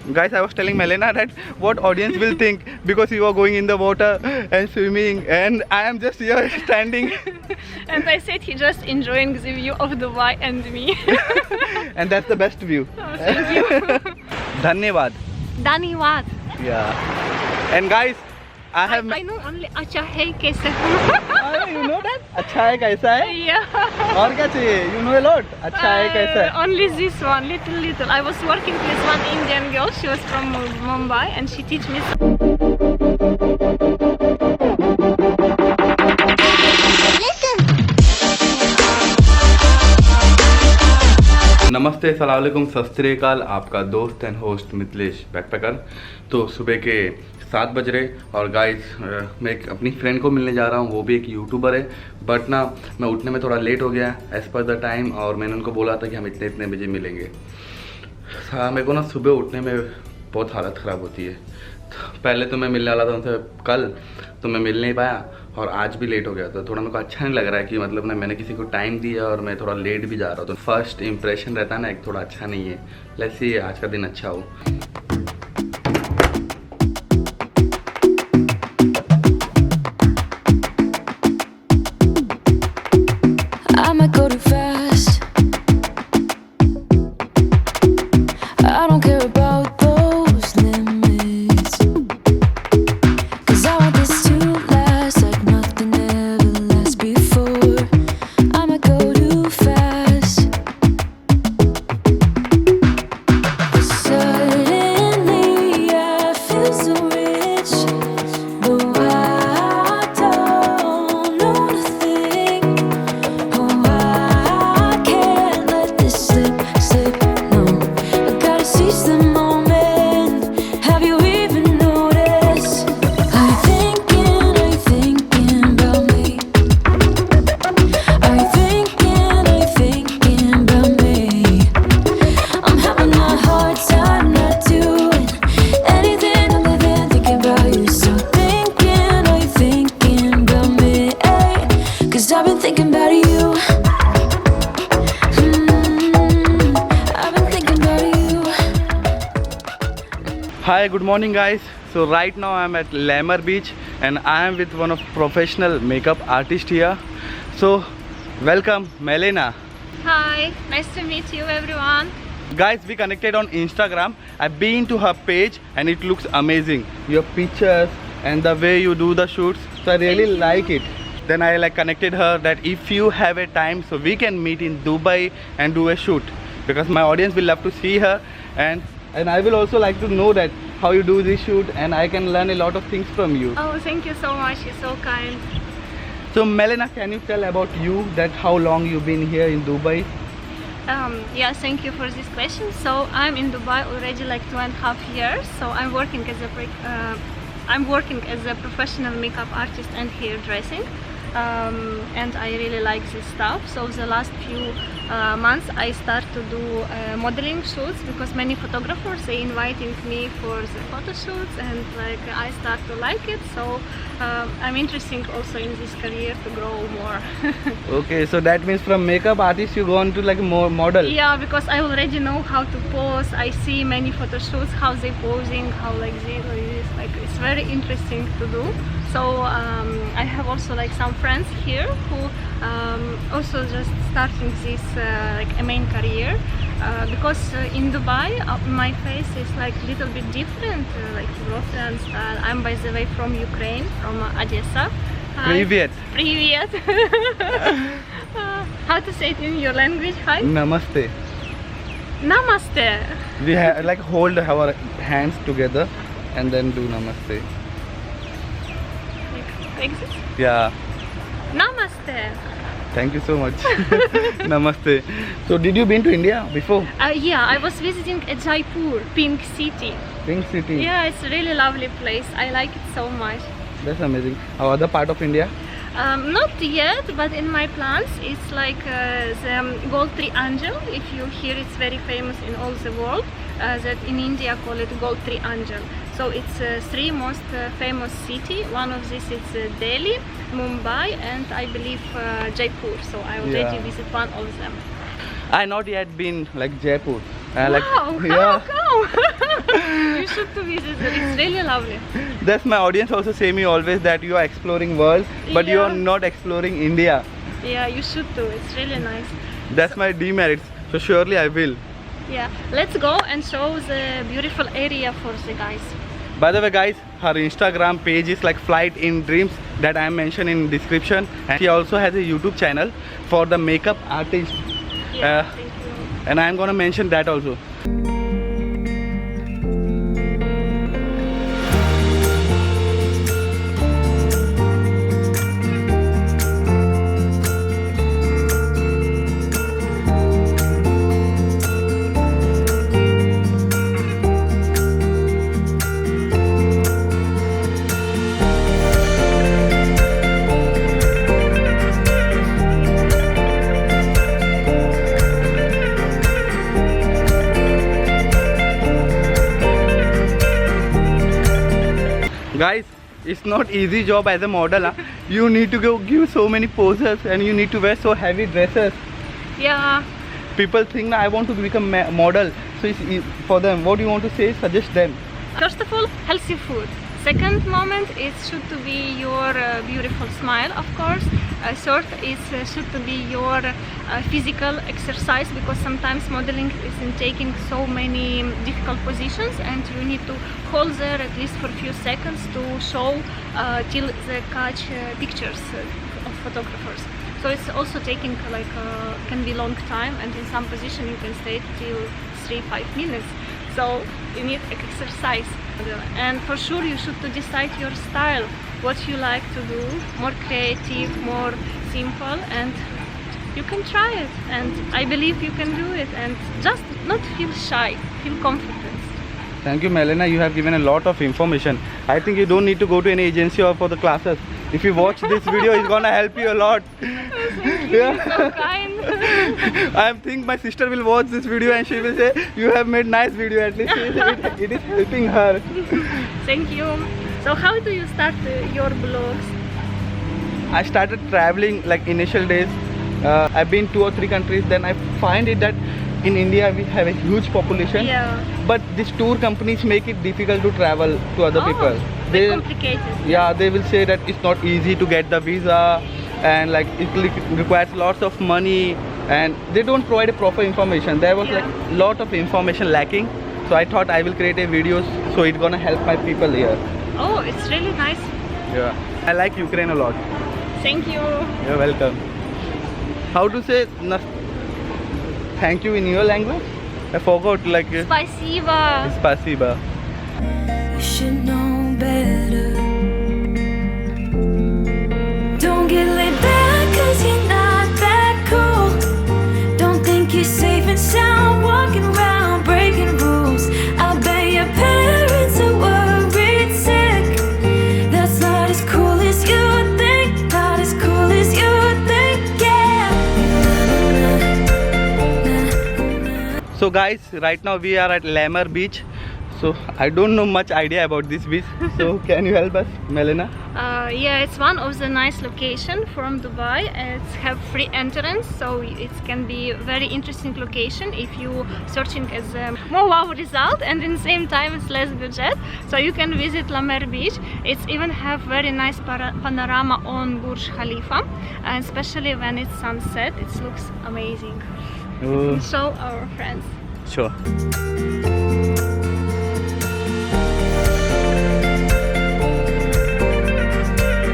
Guys, I was telling Melena that what audience will think because you are going in the water and swimming, and I am just here standing. And I said he just enjoying the view of Dubai and me. And that's the best view. Oh, thank you. Dhanyavad. Dhanyavad. Yeah. And guys, I have. I know only acha hai kaise. You know that? अच्छा है कैसा है? Yeah. और क्या चाहिए? You know a lot. अच्छा है कैसा है? Only this one, little. I was working with one Indian girl. She was from Mumbai, and she teach me. नमस्ते, सलाम अलैकुम, सत श्री अकाल। आपका दोस्त एंड होस्ट मिथिलेश बैकपैकर। तो सुबह के 7 बज रहे और गाइस मैं अपनी फ्रेंड को मिलने जा रहा हूँ। वो भी एक यूट्यूबर है, बट ना मैं उठने में थोड़ा लेट हो गया एज़ पर द टाइम, और मैंने उनको बोला था कि हम इतने बजे मिलेंगे। हाँ, मेरे को ना सुबह उठने में बहुत हालत ख़राब होती है। पहले तो मैं मिलने वाला था उनसे कल, तो मैं मिल नहीं पाया और आज भी लेट हो गया। तो थोड़ा मेरे को अच्छा नहीं लग रहा है कि मतलब ना मैंने किसी को टाइम दिया और मैं थोड़ा लेट भी जा रहा हूँ। तो फर्स्ट इंप्रेशन रहता है ना, एक थोड़ा अच्छा नहीं है। लेट्स सी आज का दिन अच्छा हो। Hi, good morning guys. So right now I am at Lammer Beach and I am with one of professional makeup artist here. So welcome Melena. Hi, nice to meet you everyone. Guys, we connected on Instagram. I've been to her page and it looks amazing. Your pictures and the way you do the shoots. So I really like it. Then I connected her that if you have a time, so we can meet in Dubai and do a shoot, because my audience will love to see her, and I will also like to know that how you do this shoot, and I can learn a lot of things from you. Oh, thank you so much. You're so kind. So Melena, can you tell about you, that how long you've been here in Dubai? Yeah, thank you for this question. So I'm in Dubai already like 2.5 years. So I'm working as a professional makeup artist and hairdressing. And I really like this stuff. So the last few months I start to do modeling shoots, because many photographers, they inviting me for the photo shoots, and I start to like it. So I'm interested also in this career to grow more. Okay, so that means from makeup artist you go on to more model. Yeah, because I already know how to pose. I see many photo shoots, how they posing, how this, it's very interesting to do. So I have also some friends here who also just starting this a main career, because in Dubai my face is little bit different, European style. I'm by the way from Ukraine, from Odessa. Привет. Привет. How to say it in your language? Hi. Namaste. Namaste. We have hold our hands together and then do namaste. Like this? Yeah. Namaste. Thank you so much. Namaste. So did you been to India before? Yeah, I was visiting Jaipur, Pink City. Pink City. Yeah, it's a really lovely place. I like it so much. That's amazing. How other part of India? Not yet, but in my plans it's the Gold Triangle. If you hear, it's very famous in all the world. That in India call it Gold Triangle. So it's 3 most famous city. One of these is Delhi, Mumbai, and I believe Jaipur. So I already visit one of them. I not yet been Jaipur. Wow, yeah. how come? should to visit it. It's really lovely. That's my audience also say me always that you are exploring world, but you are Yeah. not exploring India. Yeah, you should too. It's really nice. That's my demerits. So surely I will. Yeah, let's go and show the beautiful area for the guys. By the way, guys, her Instagram page is like Flight in Dreams that I mentioned in description, and she also has a YouTube channel for the makeup artist, Yeah, thank you. and I'm gonna mention that also. Guys, it's not easy job as a model. Huh? You need to go give so many poses, and you need to wear so heavy dresses. Yeah, People think now I want to become model, so for them, what do you want to say? Suggest them. first of all, healthy food. Second moment, it should to be your beautiful smile, of course. Third is should to be your physical exercise, because sometimes modeling is in taking so many difficult positions, and you need to hold there at least for a few seconds to show till they catch pictures of photographers. So it's also taking like can be long time, and in some position you can stay till 3-5 minutes. So you need exercise, and for sure you should to decide your style, what you like to do, more creative, more simple, and you can try it, and I believe you can do it, and just not feel shy, feel confident. Thank you, Melena. You have given a lot of information. I think you don't need to go to any agency or for the classes. If you watch this video, it's gonna help you a lot. Thank you, you're so kind. I think my sister will watch this video and she will say, "You have made nice video." At least it is helping her. Thank you. So how do you start your blogs? I started traveling like initial days. I've been 2 or 3 countries. Then I find it that in India we have a huge population. Yeah. But these tour companies make it difficult to travel to other people. Bit complicated. Yeah, they will say that it's not easy to get the visa, and like it requires lots of money, and they don't provide a proper information. There was like lot of information lacking, so I thought I will create a video so it's gonna help my people here. Oh, it's really nice. Yeah, I like Ukraine a lot. Thank you. You're welcome. How to say thank you in your language? I forgot, like Спасибо. spasiba. You should know better. Don't get laid back cause you're not that cool. Don't think you're safe and sound walking around breaking rules. I bet your parents are worried sick. That's not as cool as you think. Not as cool as you think, yeah. So guys, right now we are at Lammer Beach. So I don't know much idea about this beach. So can you help us, Melena? Yeah, it's one of the nice location from Dubai. It's have free entrance, so it can be very interesting location if you searching as a more wow result, and in the same time it's less budget. So you can visit Lammer Beach. It's even have very nice panorama on Burj Khalifa, and especially when it's sunset, it looks amazing. Oh, Show our friends. sure.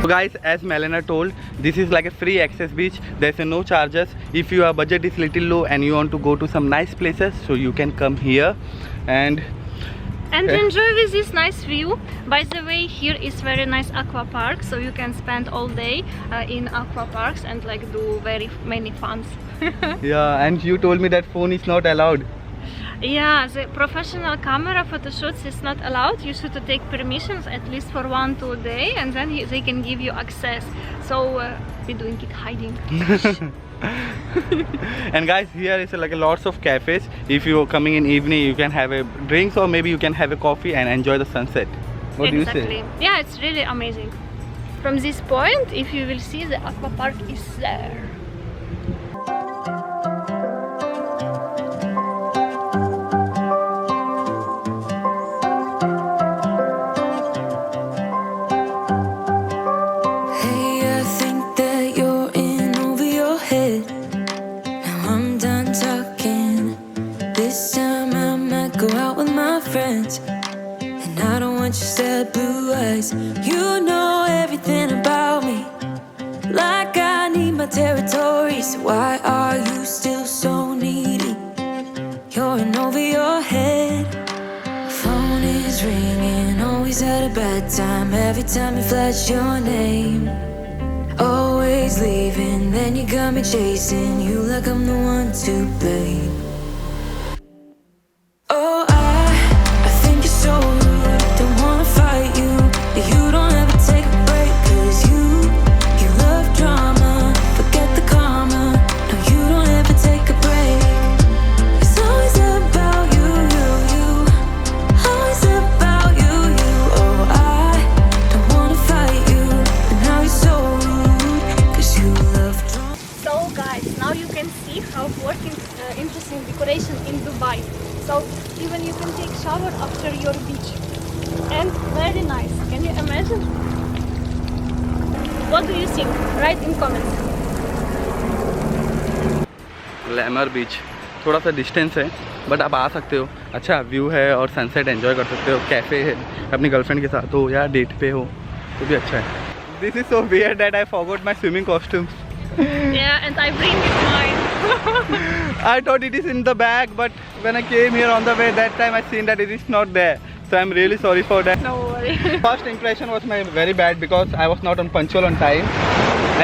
So guys, as Melena told, this is like a free access beach. There's no charges. If your budget is little low and you want to go to some nice places, so you can come here and enjoy with this nice view. By the way, here is very nice aqua park, so you can spend all day in aqua parks and like do very many funs. yeah, and you told me that phone is not allowed. Yeah, the professional camera photo shoots is not allowed. You should take permissions at least for 1-2 days, and then they can give you access. So we're doing it hiding. And guys, here is like lots of cafes. If you're coming in evening, you can have a drinks, or maybe you can have a coffee and enjoy the sunset. What do you say? Yeah, it's really amazing. From this point, if you will see, the aqua park is there. friends. And I don't want your sad blue eyes. You know everything about me, like I need my territory. So why are you still so needy? You're in over your head. Phone is ringing, always at a bad time. Every time you flash your name, always leaving, then you got me chasing you like I'm the one to blame. Oh, I think you're so rude. Don't wanna fight you, but you don't ever take a break. 'Cause you love drama, forget the karma. No, you don't ever take a break. It's always about you, always about you. Oh, I don't wanna fight you, but now you're so rude. 'Cause you love drama. So guys, now you can see how working interesting decoration in Dubai. So even you can take shower after your beach, and very nice. Can you imagine? What do you think? Write in comments. Glamour बीच थोड़ा सा distance है, but आप आ सकते हो। अच्छा view है और सनसेट एंजॉय कर सकते हो। कैफ़े है, अपनी गर्लफ्रेंड के साथ हो या डेट पे हो तो भी अच्छा है। This is so weird that I forgot my swimming costumes. Yeah, and I bring it mine. I thought it is in the bag, but when I came here on the way, that time I seen that it is not there. So I'm really sorry for that. No worry. First impression was very bad because I was not punctual on time.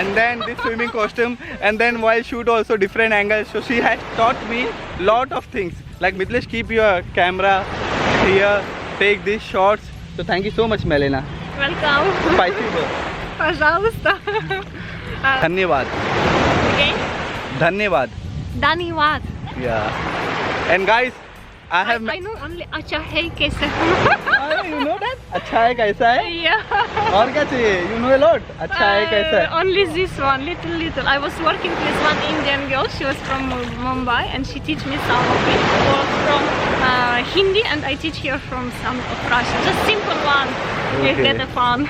And then this swimming costume, and then while shoot also different angles. So she has taught me lot of things. Like Mitlesh, keep your camera here, take these shots. So thank you so much, Melena. Welcome. Spicy bro. Пожалуйста. धन्यवाद. Okay. धन्यवाद. Dhanyawad. Yeah. And guys, I have. I know only अच्छा है कैसे. You know that? अच्छा है कैसा है? Yeah. और क्या चाहिए? You know a lot. अच्छा है कैसा है? Only this one, little. I was working with one Indian girl. She was from Mumbai, and she teach me some of it from Hindi, and I teach her from some of Russian. Just simple one. Okay. Get a fun.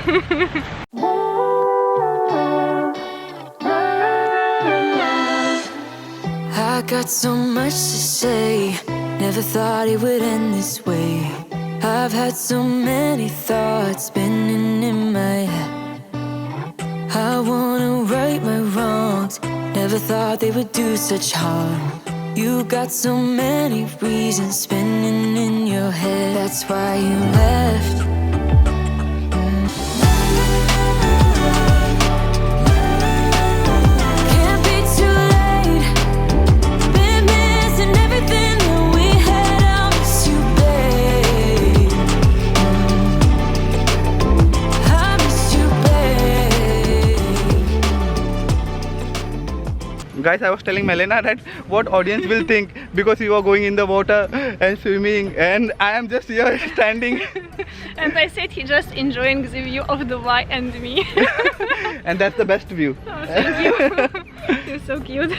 I got so much to say, never thought it would end this way. I've had so many thoughts spinning in my head. I wanna right my wrongs, never thought they would do such harm. You got so many reasons spinning in your head, that's why you left. Guys, I was telling Melena that what audience will think because you are going in the water and swimming, and I am just here standing. And I said he just enjoying the view of Dubai and me. And that's the best view. Oh, thank you. You're so cute.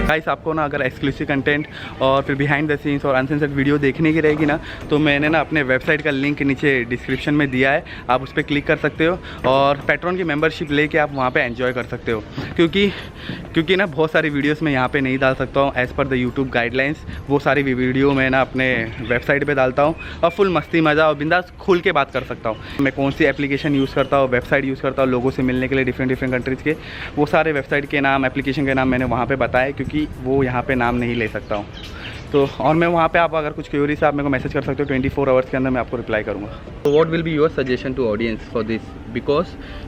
Guys, आपको ना अगर exclusive content और फिर behind the scenes और uncensored video देखने की रहेगी ना, तो मैंने ना अपने वेबसाइट का लिंक नीचे डिस्क्रिप्शन में दिया है, आप उस पर क्लिक कर सकते हो और पैट्रॉन की मेंबरशिप लेके आप वहाँ पे एंजॉय कर सकते हो। क्योंकि ना बहुत सारी वीडियोस मैं यहाँ पे नहीं डाल सकता हूँ as per the YouTube guidelines. वो सारी वीडियो मैं ना अपने वेबसाइट पे डालता हूँ और फुल मस्ती मज़ा और बिंदास खुल के बात कर सकता हूँ। मैं कौन सी एप्लीकेशन यूज़ करता हूँ, वेबसाइट यूज़ करता हूँ लोगों से मिलने के लिए डिफरेंट कंट्रीज़ के, वो सारे वेबसाइट के नाम, एप्लीकेशन के नाम मैंने वहाँ पर बताए, क्योंकि वो यहाँ पर नाम नहीं ले सकता हूँ। तो और मैं वहाँ पे, आप अगर कुछ क्वेरी से आप मेरे को मैसेज कर सकते हो, 24 आवर्स के अंदर मैं आपको रिप्लाई करूँगा। तो what will be your suggestion to audience for this, because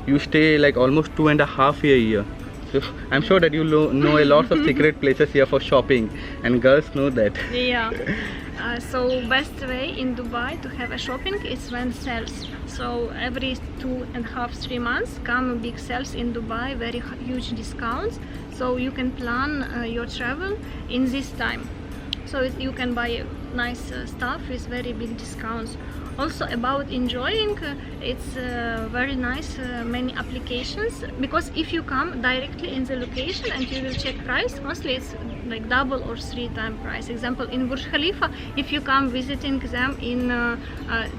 you stay like almost 2.5 years. So I'm sure that you know a lot of secret places here for shopping, and girls know that. Yeah. So best way in Dubai to have a shopping is when sales. So every 2.5-3 months come big sales in Dubai, very huge discounts. So you can plan your travel in this time. So you can buy nice stuff with very big discounts. Also about enjoying, it's very nice, many applications, because if you come directly in the location and you will check price, mostly it's like double or 3 times price. Example, in Burj Khalifa, if you come visiting them in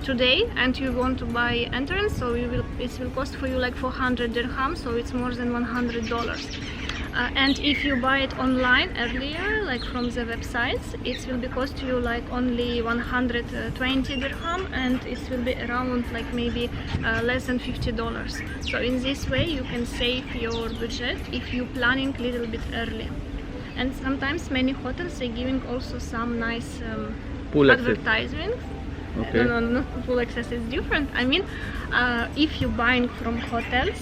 today and you want to buy entrance, so it will cost for you like 400 dirhams, so it's more than $100. And if you buy it online earlier, like from the websites, it will be cost you like only 120 dirham, and it will be around like maybe less than $50. So in this way you can save your budget if you planning a little bit early. And sometimes many hotels are giving also some nice Pool access. advertisements. Okay. No, not full access is different. I mean, if you're buying from hotels,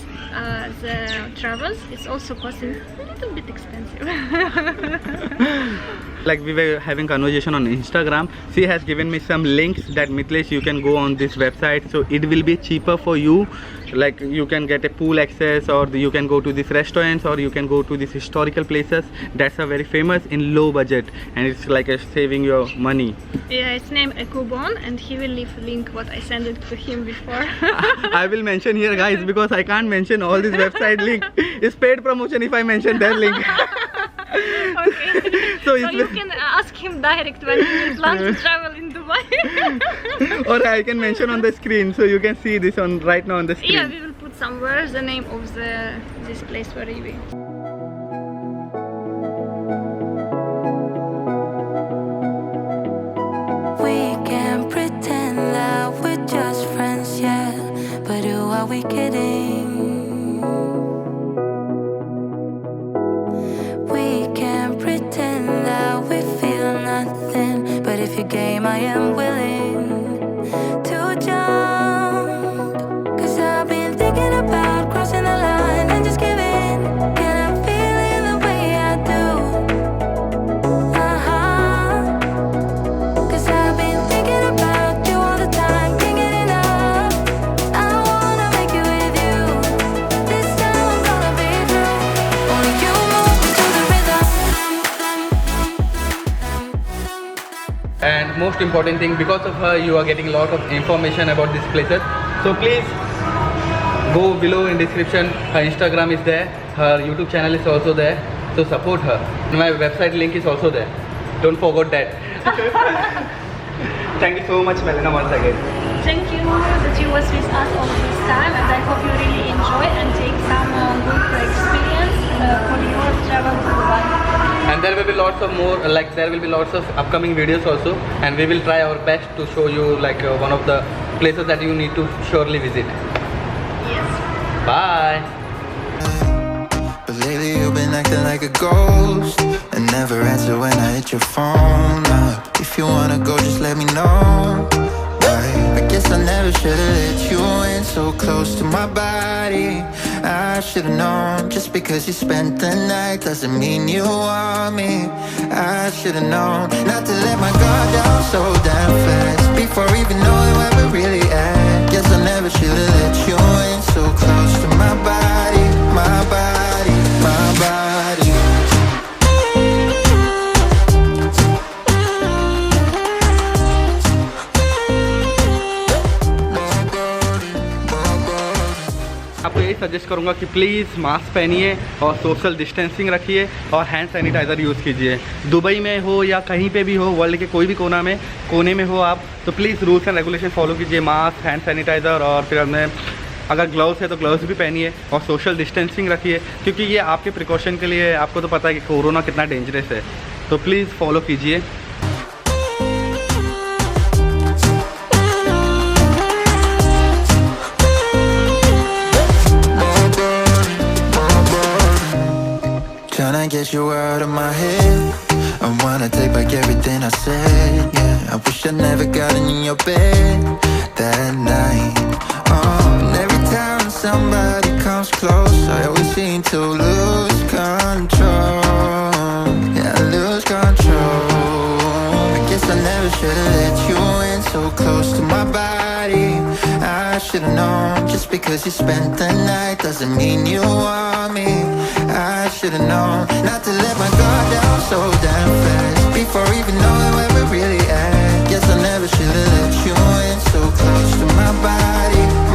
the travels is also costing a little bit expensive. Like we were having conversation on Instagram, she has given me some links that Mithlesh you can go on this website, so it will be cheaper for you. Like you can get a pool access, or you can go to these restaurants, or you can go to these historical places that's are very famous in low budget, and it's like a saving your money. Yeah, it's named Ecobon, and he will leave a link what I sent it to him before. I will mention here, guys, because I can't mention all this website link. It's paid promotion if I mention their link. Okay. So you can ask him direct when he will plan to travel in Dubai. Or I can mention on the screen, so you can see this on right now on the screen. Yeah, we will put somewhere the name of this place where we. We can pretend that we're just friends, yeah. But who are we kidding? We can pretend that we feel nothing. But if you're game, I am willing to jump. 'Cause I've been thinking about crossing the line and just giving. And I'm feeling the way I do. Cause I've been thinking about you all the time, can't get enough. I wanna make it with you. This time I'm gonna be true. Only you move me to the rhythm. And most important thing, because of her you are getting a lot of information about these places, so please go below in description. Her Instagram is there, her YouTube channel is also there, so support her. My website link is also there, don't forget that. Thank you so much, Melina, once again. Thank you that you was with us all this time, and I hope you really enjoy and take some good experience for your travel to Dubai. And there will be lots of more, like there will be lots of upcoming videos also, and we will try our best to show you like one of the places that you need to surely visit. Yes. Bye. But lately you've been acting like a ghost and never answer when I hit your phone. If you wanna go, just let me know. I guess I never should've let you in so close to my body. I should've known, just because you spent the night doesn't mean you want me. I should've known not to let my guard down so damn fast before even knowing where we're really at. Guess I never should've let you in so close to my body, my body, my body. आपको यही suggest करूंगा कि please mask पहनिए और social distancing रखिए और hand sanitiser use कीजिए। Dubai में हो या कहीं पे भी हो, वर्ल्ड के कोई भी कोने में हो आप, तो please rules and regulation follow कीजिए। मास्क, हैंड सैनिटाइज़र, और फिर हमने अगर ग्लव्स है तो ग्लव्स भी पहनिए और सोशल डिस्टेंसिंग रखिए, क्योंकि ये आपके प्रिकॉशन के लिए। आपको तो पता है कि कोरोना कितना डेंजरस है, तो प्लीज़ फॉलो कीजिए। Tryna get you out of my head. I wanna take back everything I said, yeah. I wish I never got in your bed that night. And every time somebody comes close, I always seem to lose control. Yeah, I lose control. I guess I never should've let you in so close to my body. I should've known, just because you spent the night doesn't mean you want me. I should've known not to let my guard down so damn fast before even knowing where we're really at. guess I never should've let you in so close to my body.